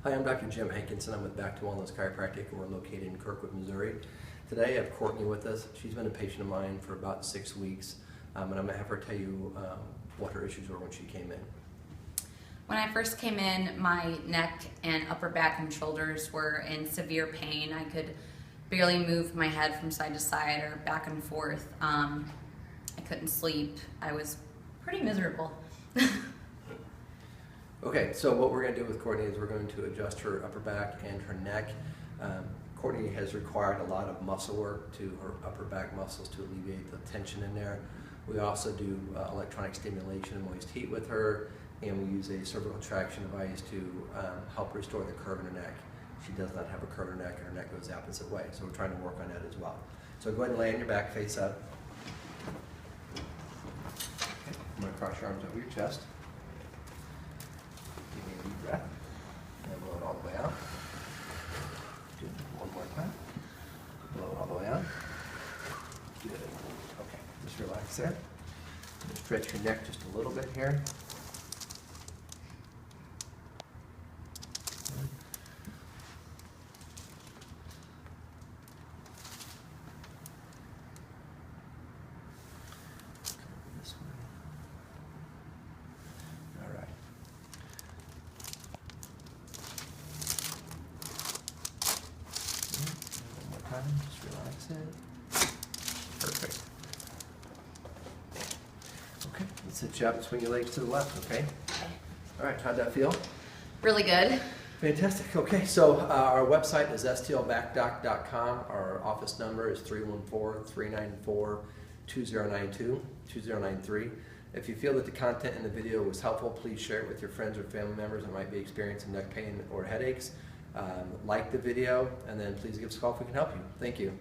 Hi, I'm Dr. Jim Hankinson. I'm with Back to Wellness Chiropractic. We're located in Kirkwood, Missouri. Today I have Courtney with us. She's been a patient of mine for about 6 weeks, and I'm going to have her tell you what her issues were when she came in. When I first came in, my neck and upper back and shoulders were in severe pain. I could barely move my head from side to side or back and forth. I couldn't sleep. I was pretty miserable. Okay, so what we're going to do with Courtney is we're going to adjust her upper back and her neck. Courtney has required a lot of muscle work to her upper back muscles to alleviate the tension in there. We also do electronic stimulation and moist heat with her, and we use a cervical traction device to help restore the curve in her neck. She does not have a curved neck, and her neck goes the opposite way, so we're trying to work on that as well. So go ahead and lay on your back, face up. Okay. I'm going to cross your arms over your chest. Give me a deep breath, and blow it all the way out. Do it one more time. Blow it all the way out. Good. Okay, just relax there. Just stretch your neck just a little bit here. This way. All right. One more time, just relax it. Perfect. Okay, let's sit you up and swing your legs to the left, okay? Okay. All right, how'd that feel? Really good. Fantastic. Okay, so our website is stlbackdoc.com. Our office number is 314-394-2092-2093. If you feel that the content in the video was helpful, please share it with your friends or family members that might be experiencing neck pain or headaches. Like the video, and then please give us a call if we can help you. Thank you.